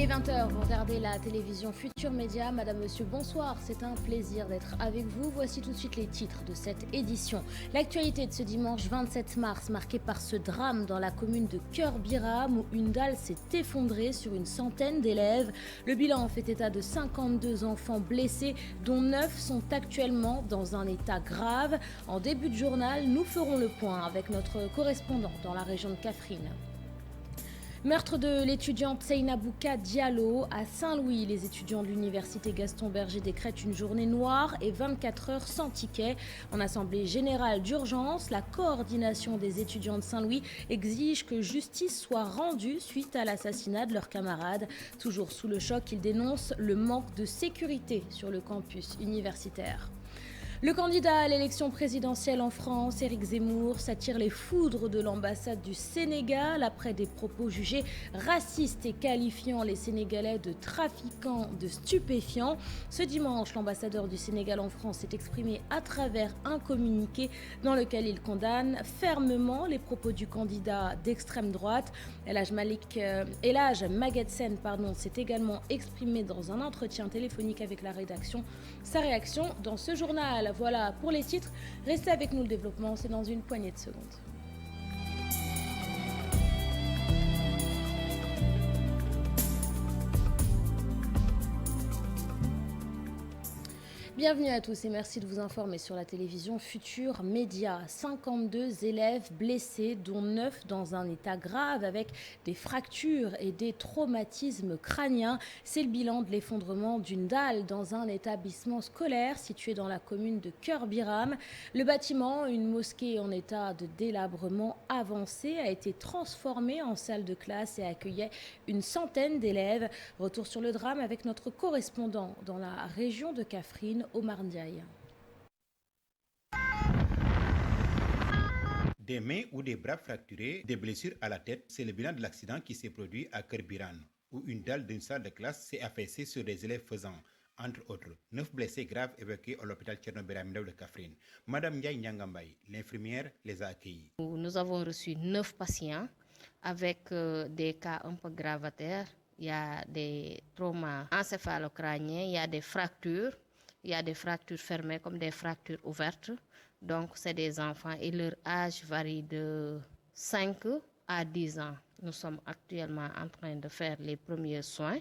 20h, vous regardez la télévision Futur Média. Madame, monsieur, bonsoir. C'est un plaisir d'être avec vous. Voici tout de suite les titres de cette édition. L'actualité de ce dimanche 27 mars, marquée par ce drame dans la commune de Keur-Biram où une dalle s'est effondrée sur une centaine d'élèves. Le bilan fait état de 52 enfants blessés, dont 9 sont actuellement dans un état grave. En début de journal, nous ferons le point avec notre correspondant dans la région de Kaffrine. Meurtre de l'étudiante Seynabouka Diallo à Saint-Louis. Les étudiants de l'université Gaston Berger décrètent une journée noire et 24 heures sans ticket. En assemblée générale d'urgence, la coordination des étudiants de Saint-Louis exige que justice soit rendue suite à l'assassinat de leurs camarades. Toujours sous le choc, ils dénoncent le manque de sécurité sur le campus universitaire. Le candidat à l'élection présidentielle en France, Éric Zemmour, s'attire les foudres de l'ambassade du Sénégal après des propos jugés racistes et qualifiant les Sénégalais de trafiquants de stupéfiants. Ce dimanche, l'ambassadeur du Sénégal en France s'est exprimé à travers un communiqué dans lequel il condamne fermement les propos du candidat d'extrême droite. Elhadj Maguette s'est également exprimé dans un entretien téléphonique avec la rédaction. Sa réaction dans ce journal. Voilà pour les titres. Restez avec nous, le développement, c'est dans une poignée de secondes. Bienvenue à tous et merci de vous informer sur la télévision Futur Média. 52 élèves blessés, dont 9 dans un état grave avec des fractures et des traumatismes crâniens. C'est le bilan de l'effondrement d'une dalle dans un établissement scolaire situé dans la commune de Keur-Biram. Le bâtiment, une mosquée en état de délabrement avancé, a été transformé en salle de classe et accueillait une centaine d'élèves. Retour sur le drame avec notre correspondant dans la région de Kaffrine, Omar Ndiaye. Des mains ou des bras fracturés, des blessures à la tête, c'est le bilan de l'accident qui s'est produit à Keur-Biram, où une dalle d'une salle de classe s'est affaissée sur des élèves faisant, entre autres, 9 blessés graves évacués à l'hôpital Thierno Birahim Ndao de Kaffrine. Madame Ndiaye Nyangambay, l'infirmière, les a accueillis. Nous avons reçu 9 patients avec des cas un peu gravataires. Il y a des traumas encéphalocrâniens, il y a des fractures. Il y a des fractures fermées comme des fractures ouvertes. Donc, c'est des enfants et leur âge varie de 5 à 10 ans. Nous sommes actuellement en train de faire les premiers soins.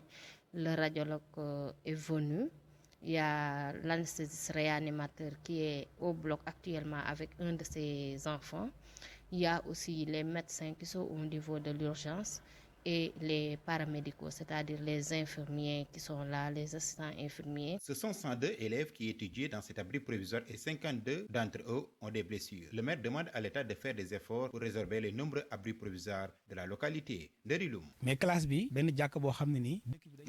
Le radiologue est venu. Il y a l'anesthésiste réanimateur qui est au bloc actuellement avec un de ses enfants. Il y a aussi les médecins qui sont au niveau de l'urgence et les paramédicaux, c'est-à-dire les infirmiers qui sont là, les assistants infirmiers. Ce sont 102 élèves qui étudient dans cet abri provisoire et 52 d'entre eux ont des blessures. Le maire demande à l'État de faire des efforts pour résorber les nombreux abris provisoires de la localité de Riloum.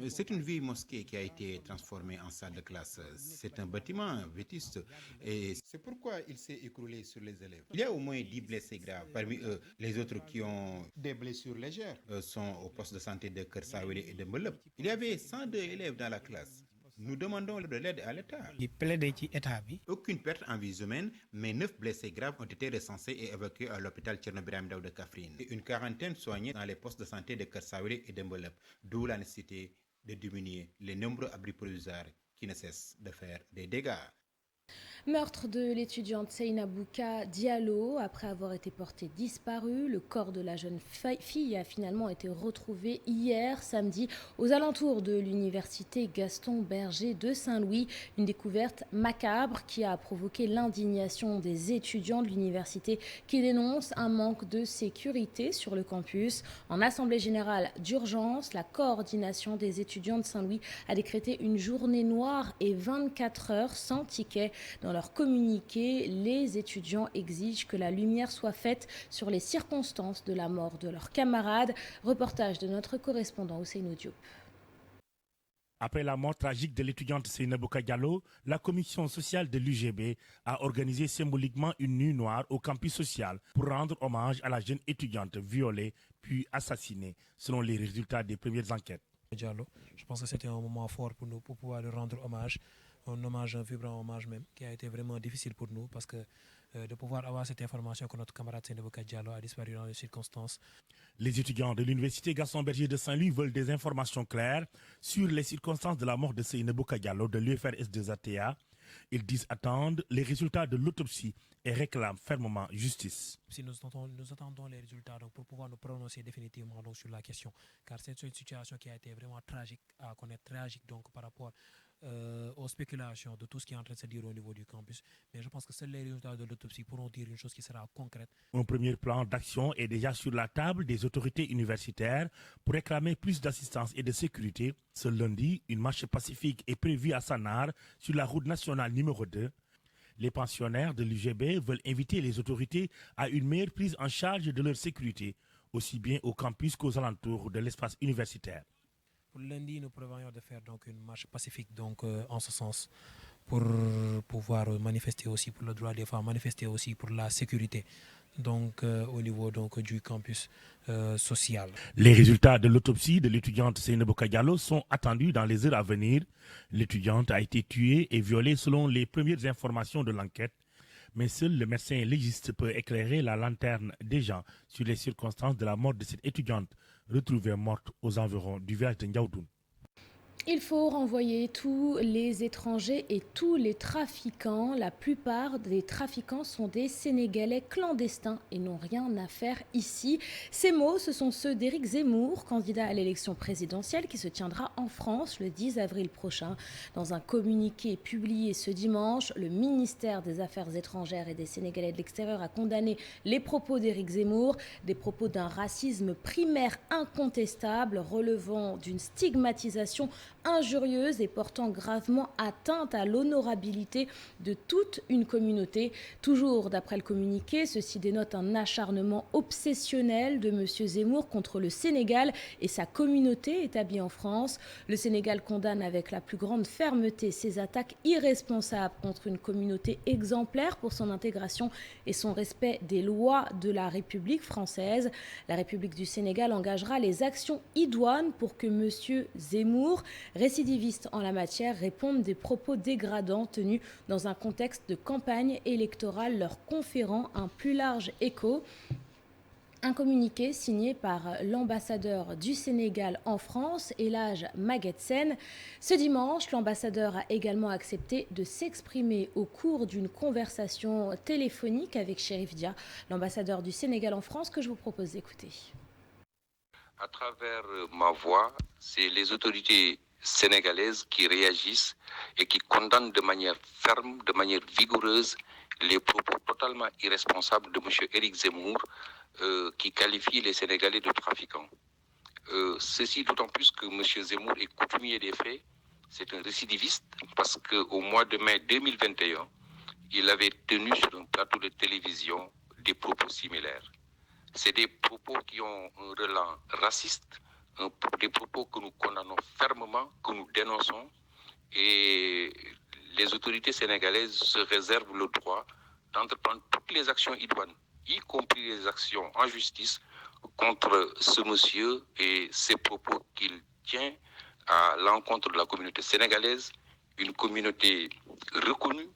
C'est une vieille mosquée qui a été transformée en salle de classe. C'est un bâtiment vétuste et c'est pourquoi il s'est écroulé sur les élèves. Il y a au moins 10 blessés graves. Parmi eux, les autres qui ont des blessures légères sont au poste de santé de Kersawele et de Mbelep. Il y avait 102 élèves dans la classe. Nous demandons de l'aide à l'État. Aucune perte en vie humaine, mais 9 blessés graves ont été recensés et évacués à l'hôpital Thierno Birahim Ndao de Kaffrine. Et une quarantaine soignés dans les postes de santé de Kersawele et de Mbelep, d'où la nécessité de diminuer les nombreux abris provisoires qui ne cessent de faire des dégâts. Meurtre de l'étudiante Seynabouka Diallo. Après avoir été portée disparue, le corps de la jeune fille a finalement été retrouvé hier samedi aux alentours de l'université Gaston Berger de Saint-Louis. Une découverte macabre qui a provoqué l'indignation des étudiants de l'université qui dénoncent un manque de sécurité sur le campus. En assemblée générale d'urgence, la coordination des étudiants de Saint-Louis a décrété une journée noire et 24 heures sans ticket. Dans leur communiqué, les étudiants exigent que la lumière soit faite sur les circonstances de la mort de leurs camarades. Reportage de notre correspondant Ousseynou Diop. Après la mort tragique de l'étudiante Seynabouka Diallo, la commission sociale de l'UGB a organisé symboliquement une nuit noire au campus social pour rendre hommage à la jeune étudiante violée puis assassinée, selon les résultats des premières enquêtes. Diallo, je pense que c'était un moment fort pour nous pour pouvoir lui rendre hommage. Un vibrant hommage même, qui a été vraiment difficile pour nous parce que de pouvoir avoir cette information que notre camarade Seynabou Diallo a disparu dans les circonstances. Les étudiants de l'université Gaston Berger de Saint-Louis veulent des informations claires sur les circonstances de la mort de Seynabou Diallo de l'UFRS2ATA. Ils disent attendre les résultats de l'autopsie et réclament fermement justice. Si nous attendons les résultats donc, pour pouvoir nous prononcer définitivement donc, sur la question, car c'est une situation qui a été vraiment tragique à connaître, tragique donc par rapport aux spéculations de tout ce qui est en train de se dire au niveau du campus. Mais je pense que seuls les résultats de l'autopsie pourront dire une chose qui sera concrète. Un premier plan d'action est déjà sur la table des autorités universitaires pour réclamer plus d'assistance et de sécurité. Ce lundi, une marche pacifique est prévue à Sanar sur la route nationale numéro 2. Les pensionnaires de l'UGB veulent inviter les autorités à une meilleure prise en charge de leur sécurité, aussi bien au campus qu'aux alentours de l'espace universitaire. Pour lundi, nous prévoyons de faire donc une marche pacifique donc, en ce sens pour pouvoir manifester aussi pour le droit des femmes, manifester aussi pour la sécurité donc, au niveau donc, du campus social. Les résultats de l'autopsie de l'étudiante Seynabou Diallo sont attendus dans les heures à venir. L'étudiante a été tuée et violée selon les premières informations de l'enquête. Mais seul le médecin légiste peut éclairer la lanterne des gens sur les circonstances de la mort de cette étudiante retrouvée morte aux environs du village de Ndiaoudoun. Il faut renvoyer tous les étrangers et tous les trafiquants. La plupart des trafiquants sont des Sénégalais clandestins et n'ont rien à faire ici. Ces mots, ce sont ceux d'Éric Zemmour, candidat à l'élection présidentielle qui se tiendra en France le 10 avril prochain. Dans un communiqué publié ce dimanche, le ministère des Affaires étrangères et des Sénégalais de l'extérieur a condamné les propos d'Éric Zemmour, des propos d'un racisme primaire incontestable relevant d'une stigmatisation injurieuse et portant gravement atteinte à l'honorabilité de toute une communauté. Toujours d'après le communiqué, ceci dénote un acharnement obsessionnel de M. Zemmour contre le Sénégal et sa communauté établie en France. Le Sénégal condamne avec la plus grande fermeté ces attaques irresponsables contre une communauté exemplaire pour son intégration et son respect des lois de la République française. La République du Sénégal engagera les actions idoines pour que M. Zemmour, récidiviste en la matière, répondent des propos dégradants tenus dans un contexte de campagne électorale, leur conférant un plus large écho. Un communiqué signé par l'ambassadeur du Sénégal en France, El Hadj Maguette Sène. Ce dimanche, l'ambassadeur a également accepté de s'exprimer au cours d'une conversation téléphonique avec Chérif Dia, l'ambassadeur du Sénégal en France, que je vous propose d'écouter. À travers ma voix, c'est les autorités sénégalaises qui réagissent et qui condamnent de manière ferme, de manière vigoureuse, les propos totalement irresponsables de M. Éric Zemmour, qui qualifie les Sénégalais de trafiquants. Ceci d'autant plus que M. Zemmour est coutumier des faits, c'est un récidiviste, parce qu'au mois de mai 2021, il avait tenu sur un plateau de télévision des propos similaires. C'est des propos qui ont un relent raciste, des propos que nous condamnons fermement, que nous dénonçons, et les autorités sénégalaises se réservent le droit d'entreprendre toutes les actions idoines, y compris les actions en justice contre ce monsieur et ses propos qu'il tient à l'encontre de la communauté sénégalaise, une communauté reconnue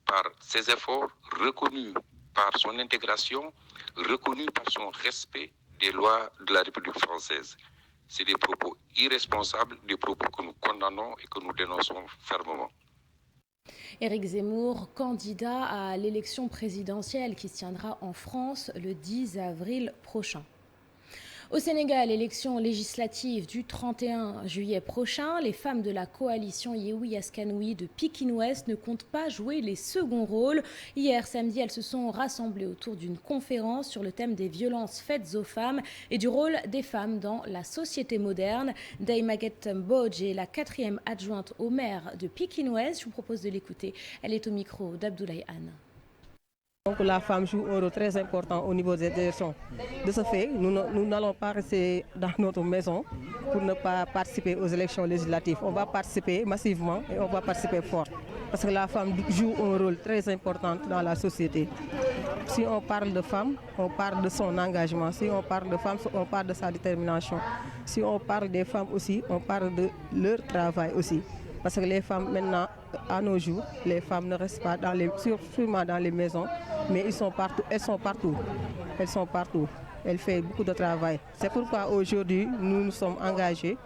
par ses efforts, reconnue par son intégration, reconnue par son respect des lois de la République française. C'est des propos irresponsables, des propos que nous condamnons et que nous dénonçons fermement. Éric Zemmour, candidat à l'élection présidentielle qui se tiendra en France le 10 avril prochain. Au Sénégal, élection législative du 31 juillet prochain, les femmes de la coalition Yewwi Askan Wi de Pikine-Ouest ne comptent pas jouer les seconds rôles. Hier, samedi, elles se sont rassemblées autour d'une conférence sur le thème des violences faites aux femmes et du rôle des femmes dans la société moderne. Ndeye Maguette Mbodj est la 4e adjointe au maire de Pikine-Ouest. Je vous propose de l'écouter. Elle est au micro d'Abdoulaye Anne. Donc la femme joue un rôle très important au niveau des élections. De ce fait, nous n'allons pas rester dans notre maison pour ne pas participer aux élections législatives. On va participer massivement et on va participer fort. Parce que la femme joue un rôle très important dans la société. Si on parle de femme, on parle de son engagement. Si on parle de femme, on parle de sa détermination. Si on parle des femmes aussi, on parle de leur travail aussi. Parce que les femmes, maintenant, à nos jours, les femmes ne restent pas sûrement dans les maisons, mais elles sont partout. Elles sont partout. Elles font beaucoup de travail. C'est pourquoi aujourd'hui, nous nous sommes engagés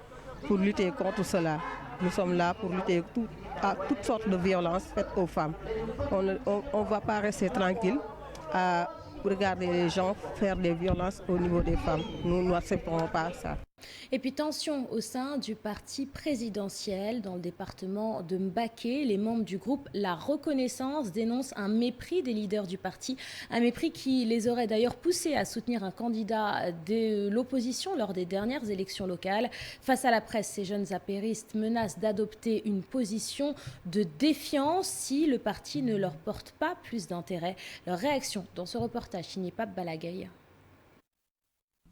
pour lutter contre cela. Nous sommes là pour lutter à toutes sortes de violences faites aux femmes. On ne va pas rester tranquille à regarder les gens faire des violences au niveau des femmes. Nous n'accepterons pas ça. Et puis tension au sein du parti présidentiel dans le département de Mbacké. Les membres du groupe La Reconnaissance dénoncent un mépris des leaders du parti. Un mépris qui les aurait d'ailleurs poussés à soutenir un candidat de l'opposition lors des dernières élections locales. Face à la presse, ces jeunes apéristes menacent d'adopter une position de défiance si le parti ne leur porte pas plus d'intérêt. Leur réaction dans ce reportage signé Pape Balagaï.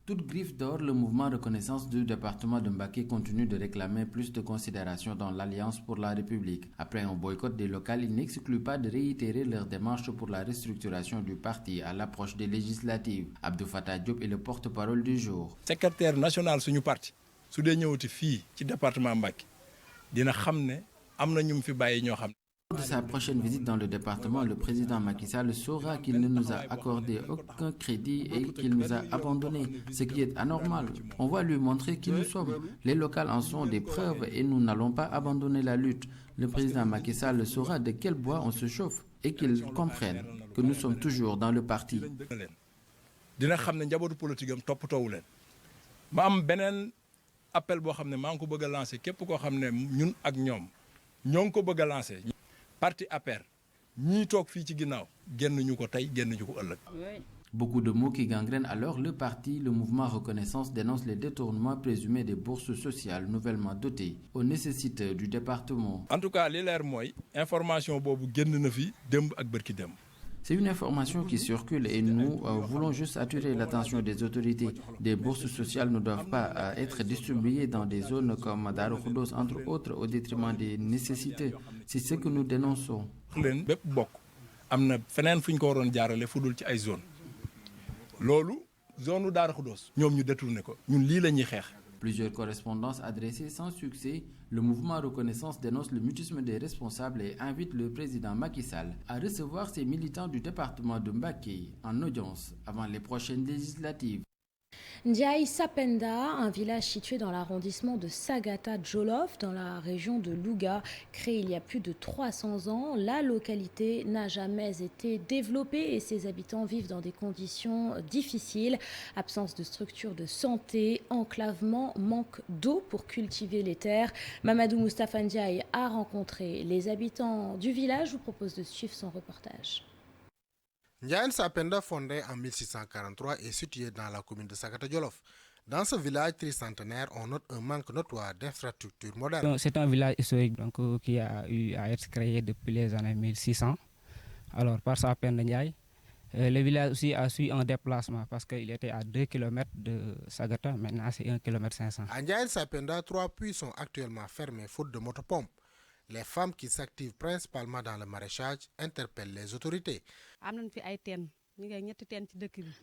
Toute griffe d'or, le mouvement Reconnaissance du département de Mbacké continue de réclamer plus de considération dans l'Alliance pour la République. Après un boycott des locales, ils n'excluent pas de réitérer leur démarche pour la restructuration du parti à l'approche des législatives. Abdou Fattah Diop est le porte-parole du jour. Secrétaire national suñu parti su dee ñëwati fii ci département Mbacké dina xam ne am na ñu fi bàyyi ñoo xam. Lors de sa prochaine visite dans le département, le président Macky Sall saura qu'il ne nous a accordé aucun crédit et qu'il nous a abandonnés, ce qui est anormal. On va lui montrer qui nous sommes. Les locales en sont des preuves et nous n'allons pas abandonner la lutte. Le président Macky Sall saura de quel bois on se chauffe et qu'il comprenne que nous sommes toujours dans le parti. dina xam ne njabootu politique am toppatoowu leen ma am beneen appel boo xam ne maa ngi ko bëgg a lancer képp koo xam ne ñun ak ñoom ñoo ngi ko bëgg a lancer. Parti APR ñii toog fii ci ginnaaw génn ñu ko tey génn ñu ko ëllëg. Beaucoup de mots qui gangrènent alors le parti. Le mouvement Reconnaissance dénonce les détournements présumés des bourses sociales nouvellement dotées aux nécessités du département. En tout cas li leer mooy information boobu génn na fi démb ak bërki démb. C'est une information qui circule et nous voulons juste attirer l'attention des autorités. Des bourses sociales ne doivent pas être distribuées dans des zones comme Darou Khoudoss, entre autres, au détriment des nécessités. C'est ce que nous dénonçons. leen bépp bokk am na feneen fu ñu ko waroon jaarale fu dul ci ay zone loolu zone u Darou Khoudoss ñoom ñu détourné ko ñun lii la ñuy xeex. Plusieurs correspondances adressées sans succès, le mouvement Reconnaissance dénonce le mutisme des responsables et invite le président Macky Sall à recevoir ses militants du département de Mbacké en audience avant les prochaines législatives. Ndiaye Sapenda, un village situé dans l'arrondissement de Sagata Jolof, dans la région de Louga, créé il y a plus de 300 ans. La localité n'a jamais été développée et ses habitants vivent dans des conditions difficiles. Absence de structures de santé, enclavement, manque d'eau pour cultiver les terres. Mamadou Moustapha Ndiaye a rencontré les habitants du village. Je vous propose de suivre son reportage. Ndiaye Sapenda, fondé en 1643, est situé dans la commune de Sagata Jolof. Dans ce village tricentenaire, on note un manque notoire d'infrastructures modernes. C'est un village historique qui a eu à être créé depuis les années 1600. Alors, par Sapenda Ndiaye, le village aussi a suivi un déplacement parce qu'il était à 2 km de Sagata, maintenant c'est 1 km 500. À Ndiaye Sapenda, 3 puits sont actuellement fermés faute de motopompe. Les femmes qui s'activent principalement dans le maraîchage interpellent les autorités.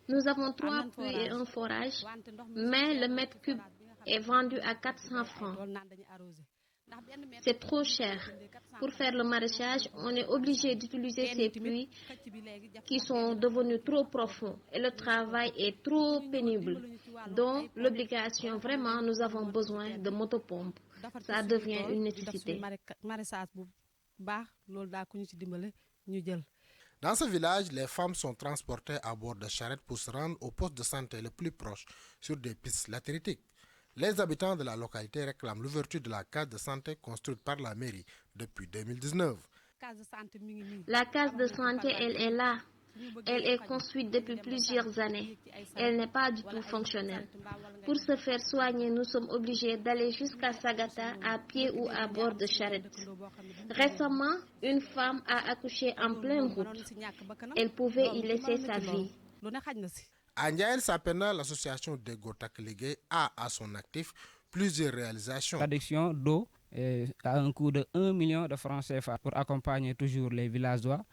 Nous avons 3 puits et un forage, mais le mètre cube est vendu à 400 francs. C'est trop cher. Pour faire le maraîchage, on est obligé d'utiliser ces puits qui sont devenus trop profonds et le travail est trop pénible. Donc, l'obligation, vraiment, nous avons besoin de motopompes. Ça devient une nécessité. Dans ce village, les femmes sont transportées à bord de charrettes pour se rendre au poste de santé le plus proche sur des pistes latéritiques. Les habitants de la localité réclament l'ouverture de la case de santé construite par la mairie depuis 2019. La case de santé, elle est là. Elle est construite depuis plusieurs années. Elle n'est pas du tout fonctionnelle. Pour se faire soigner, nous sommes obligés d'aller jusqu'à Sagata à pied ou à bord de charrette. Récemment, une femme a accouché en pleine route. Elle pouvait y laisser sa vie. À Ndiaye Sapenda, l'association Dego Takligé a à son actif plusieurs réalisations. L'adduction d'eau a un coût de 1 million de francs CFA pour accompagner toujours les villageois.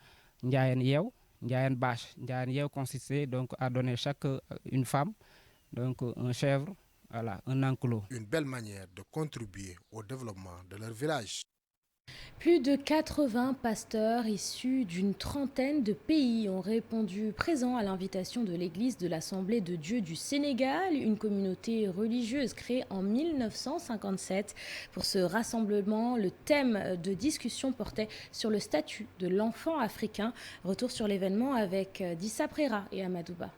Ndiaye Yew, Ndiaye Bâche. Ndiaye Yew consistait donc à donner chaque une femme donc un chèvre, voilà, un enclos. Une belle manière de contribuer au développement de leur village. Plus de 80 pasteurs issus d'une trentaine de pays ont répondu présents à l'invitation de l'Église de l'Assemblée de Dieu du Sénégal, une communauté religieuse créée en 1957. Pour ce rassemblement, le thème de discussion portait sur le statut de l'enfant africain. Retour sur l'événement avec Dissa Prera et Amadouba.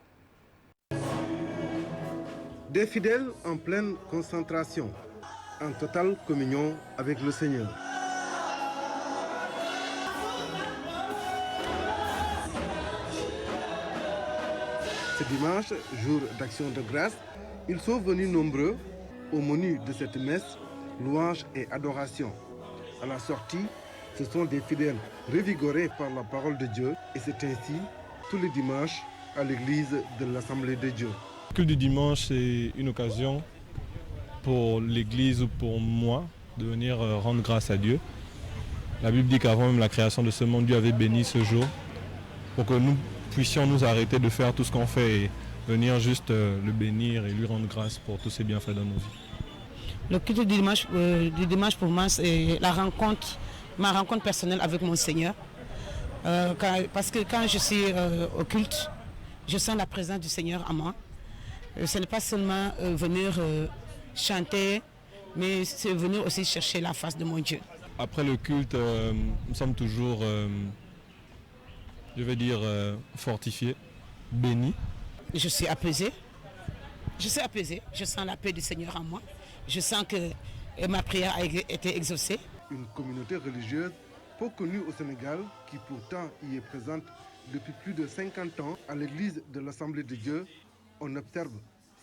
Des fidèles en pleine concentration, en totale communion avec le Seigneur. Ce dimanche, jour d'action de grâce, ils sont venus nombreux au menu de cette messe, louange et adoration. À la sortie, ce sont des fidèles revigorés par la parole de Dieu et c'est ainsi tous les dimanches à l'église de l'Assemblée de Dieu. Le culte du dimanche, c'est une occasion pour l'église ou pour moi de venir rendre grâce à Dieu. La Bible dit qu'avant même la création de ce monde, Dieu avait béni ce jour pour que nous puissions nous arrêter de faire tout ce qu'on fait et venir juste le bénir et lui rendre grâce pour tous ses bienfaits dans nos vies. Le culte du dimanche pour moi, c'est ma rencontre personnelle avec mon Seigneur. Parce que quand je suis au culte, je sens la présence du Seigneur en moi. Ce n'est pas seulement venir chanter, mais c'est venir aussi chercher la face de mon Dieu. Après le culte, nous sommes toujours, je vais dire, fortifiés, bénis. Je suis apaisé. Je sens la paix du Seigneur en moi. Je sens que ma prière a été exaucée. Une communauté religieuse peu connue au Sénégal qui pourtant y est présente depuis plus de 50 ans à l'église de l'Assemblée de Dieu. On observe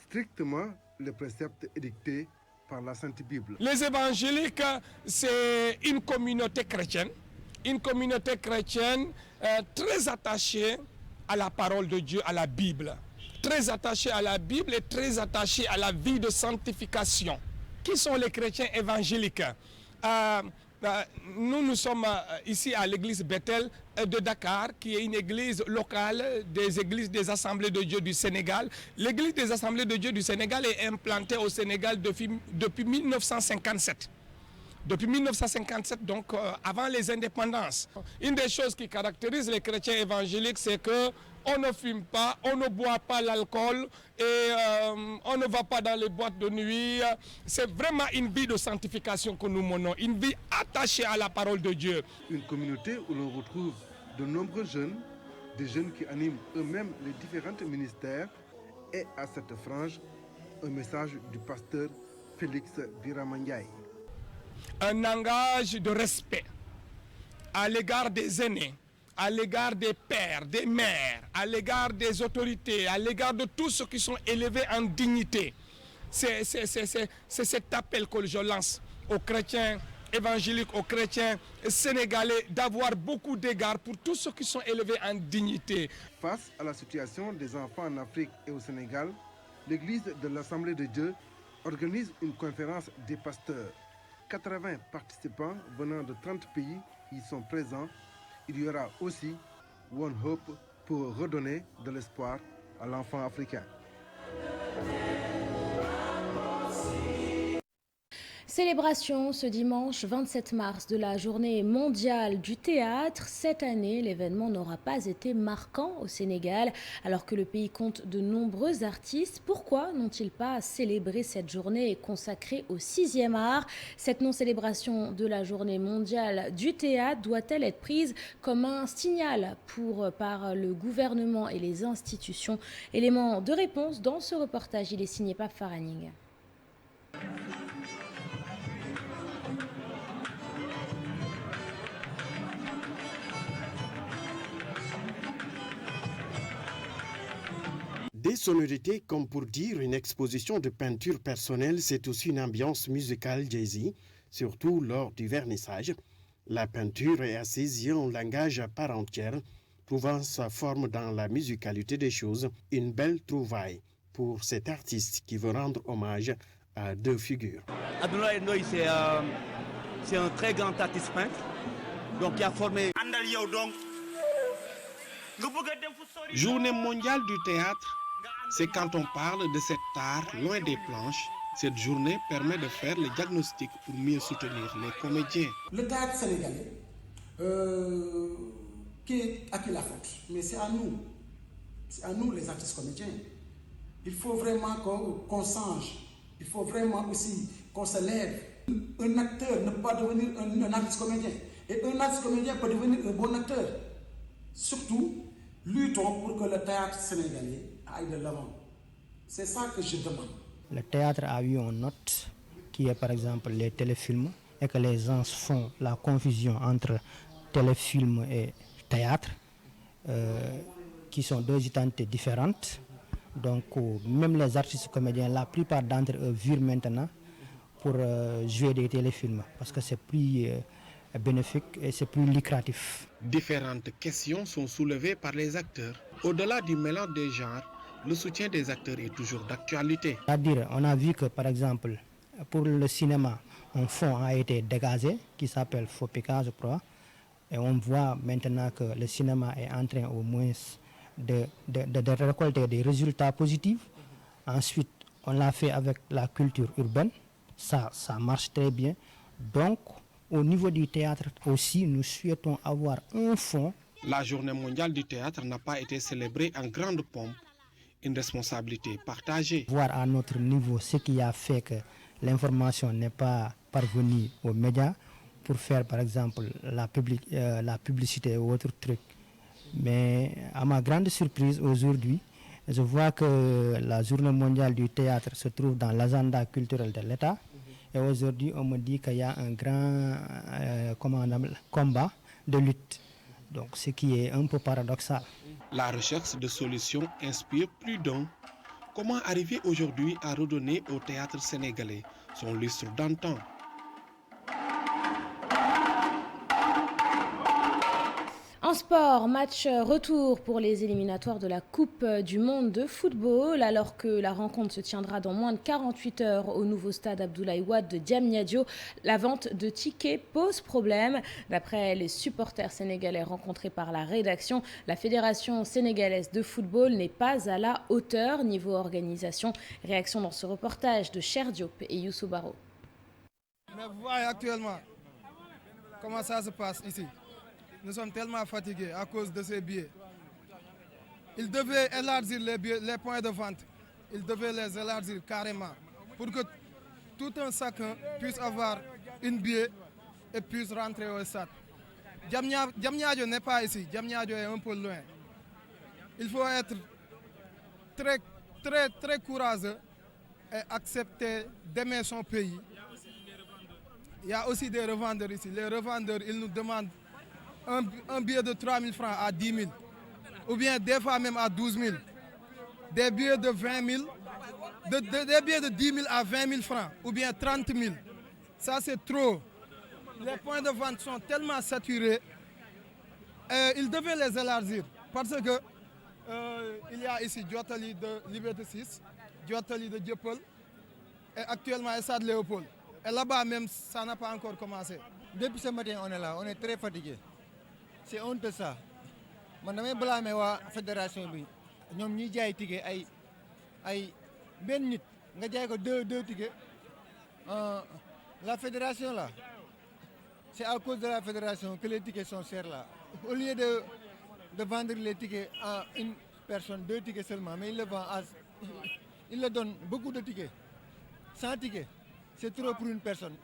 strictement les préceptes édictés par la Sainte Bible. Les évangéliques, c'est une communauté chrétienne très attachée à la parole de Dieu, à la Bible. Très attachée à la Bible et très attachée à la vie de sanctification. Qui sont les chrétiens évangéliques? Nous sommes ici à l'église Bethel de Dakar, qui est une église locale des églises des Assemblées de Dieu du Sénégal. L'église des Assemblées de Dieu du Sénégal est implantée au Sénégal depuis 1957. Depuis 1957, donc avant les indépendances. Une des choses qui caractérise les chrétiens évangéliques, c'est que on ne fume pas, on ne boit pas l'alcool et on ne va pas dans les boîtes de nuit. C'est vraiment une vie de sanctification que nous menons, une vie attachée à la parole de Dieu. Une communauté où l'on retrouve de nombreux jeunes, des jeunes qui animent eux-mêmes les différents ministères. Et à cette frange, un message du pasteur Félix Biramandiaï. Un langage de respect à l'égard des aînés, à l'égard des pères, des mères, à l'égard des autorités, à l'égard de tous ceux qui sont élevés en dignité. C'est cet appel que je lance aux chrétiens évangéliques, aux chrétiens sénégalais, d'avoir beaucoup d'égards pour tous ceux qui sont élevés en dignité. Face à la situation des enfants en Afrique et au Sénégal, l'église de l'Assemblée de Dieu organise une conférence des pasteurs. 80 participants venant de 30 pays y sont présents. Il y aura aussi One Hope pour redonner de l'espoir à l'enfant africain. Célébration ce dimanche 27 mars de la journée mondiale du théâtre. Cette année, l'événement n'aura pas été marquant au Sénégal alors que le pays compte de nombreux artistes. Pourquoi n'ont-ils pas célébré cette journée consacrée au 6e art? Cette non-célébration de la journée mondiale du théâtre doit-elle être prise comme un signal par le gouvernement et les institutions? Élément de réponse dans ce reportage, il est signé Pape Faraning. Des sonorités comme pour dire une exposition de peinture personnelle, c'est aussi une ambiance musicale jazzy, surtout lors du vernissage. La peinture est assaisie en langage à part entière, trouvant sa forme dans la musicalité des choses, une belle trouvaille pour cet artiste qui veut rendre hommage à deux figures. Abdoulaye Ndoye, c'est un très grand artiste peintre, donc qui a formé... Journée mondiale du théâtre, c'est quand on parle de cet art loin des planches, Cette journée permet de faire le diagnostic pour mieux soutenir les comédiens. Le théâtre sénégalais, à qui la faute? Mais c'est à nous. C'est à nous les artistes comédiens. Il faut vraiment qu'on change. Il faut vraiment aussi qu'on se lève. Un acteur ne peut pas devenir un artiste comédien. Et un artiste comédien peut devenir un bon acteur. Surtout, luttons pour que le théâtre sénégalais aille de l'avant. C'est ça que je demande. Le théâtre a eu une note qui est par exemple les téléfilms et que les gens font la confusion entre téléfilm et théâtre, qui sont deux identités différentes. Donc même les artistes comédiens, la plupart d'entre eux vivent maintenant pour jouer des téléfilms parce que c'est plus bénéfique et c'est plus lucratif. Différentes questions sont soulevées par les acteurs. Au-delà du mélange des genres, le soutien des acteurs est toujours d'actualité. C'est-à-dire, on a vu que par exemple, pour le cinéma, un fonds a été dégagé qui s'appelle FOPICA, je crois. Et on voit maintenant que le cinéma est en train au moins de récolter des résultats positifs. Ensuite, on l'a fait avec la culture urbaine. Ça marche très bien. Donc, au niveau du théâtre aussi, nous souhaitons avoir un fonds. La journée mondiale du théâtre n'a pas été célébrée en grande pompe. Une responsabilité partagée. Voir à notre niveau ce qui a fait que l'information n'est pas parvenue aux médias pour faire par exemple la publicité ou autre truc. Mais à ma grande surprise aujourd'hui, je vois que la journée mondiale du théâtre se trouve dans l'agenda culturel de l'État. Et aujourd'hui, on me dit qu'il y a un grand combat de lutte. Donc, ce qui est un peu paradoxal. La recherche de solutions inspire plus d'un. Comment arriver aujourd'hui à redonner au théâtre sénégalais son lustre d'antan? En sport, match retour pour les éliminatoires de la Coupe du Monde de football, alors que la rencontre se tiendra dans moins de 48 heures au nouveau stade Abdoulaye Wade de Diamniadio. La vente de tickets pose problème. D'après les supporters sénégalais rencontrés par la rédaction, la Fédération sénégalaise de football n'est pas à la hauteur niveau organisation. Réaction dans ce reportage de Cher Diop et Youssou Baro. Mais vous voyez actuellement comment ça se passe ici. Nous sommes tellement fatigués à cause de ces billets. Ils devaient élargir les points de vente. Ils devaient les élargir carrément pour que tout un chacun puisse avoir une billet et puisse rentrer au stade. Diamniadio n'est pas ici. Diamniadio est un peu loin. Il faut être très courageux et accepter d'aimer son pays. Il y a aussi des revendeurs ici. Les revendeurs, ils nous demandent un billet de 3 000 francs à 10 000, ou bien des fois même à 12 000, des billets de 20 000, des billets de 10 000 à 20 000 francs, ou bien 30 000. Ça, c'est trop. Les points de vente sont tellement saturés, ils devaient les élargir, parce que il y a ici Diotali de Liberté 6, Diotali de Dieuppeul, et actuellement Stade Léopold. Et là-bas même, ça n'a pas encore commencé. Depuis ce matin, on est là, on est très fatigué. C'est honte ça. Man damay blâmer waa fédération bi ñoom ñi jaay ticket ay benn nit nga jaay ko deux tickets. La fédération là, c'est à cause de la fédération que les tickets sont chers là. Au lieu de vendre les tickets à une personne, 2 tickets seulement, mais il le donne beaucoup de tickets. 100 tickets, c'est trop pour une personne.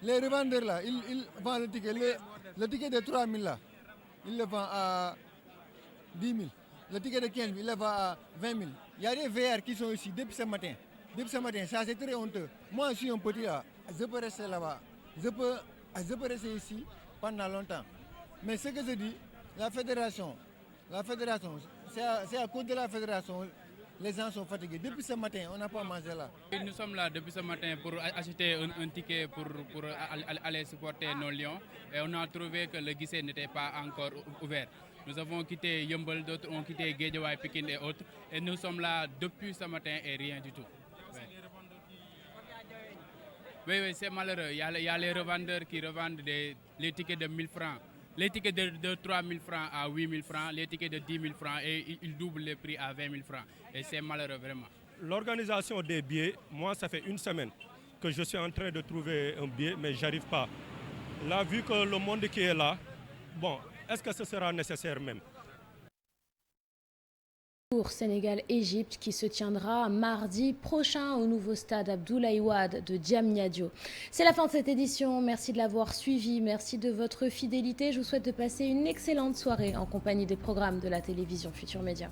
Les revendeurs là, ils vendent le ticket. Le ticket de 3 000 là, ils le vendent à 10 000. Le ticket de 15 000, ils le vendent à 20 000. Il y a des VR qui sont ici depuis ce matin. Depuis ce matin, ça c'est très honteux. Moi je suis un petit là, je peux rester là-bas. Je peux rester ici pendant longtemps. Mais ce que je dis, la fédération, c'est à cause de la fédération. Les gens sont fatigués. Depuis ce matin, on n'a pas mangé là. Nous sommes là depuis ce matin pour acheter un ticket pour aller supporter nos Lions. Et on a trouvé que le guichet n'était pas encore ouvert. Nous avons quitté Yeumbeul, d'autres ont quitté Guédiawaye, Pikine et autres. Et nous sommes là depuis ce matin et rien du tout. Oui, c'est malheureux. Il y a les revendeurs qui revendent les tickets de 1 000 francs. Les tickets de 3 000 francs à 8 000 francs, les tickets de 10 000 francs et ils doublent les prix à 20 000 francs. Et c'est malheureux vraiment. l'organisation des billets, moi, ça fait une semaine que je suis en train de trouver un billet, mais je n'arrive pas. Là, vu que le monde qui est là, bon, est-ce que ce sera nécessaire même? Pour Sénégal-Égypte qui se tiendra mardi prochain au nouveau stade Abdoulaye Wade de Diamniadio. C'est la fin de cette édition. Merci de l'avoir suivi. Merci de votre fidélité. Je vous souhaite de passer une excellente soirée en compagnie des programmes de la télévision Futur Média.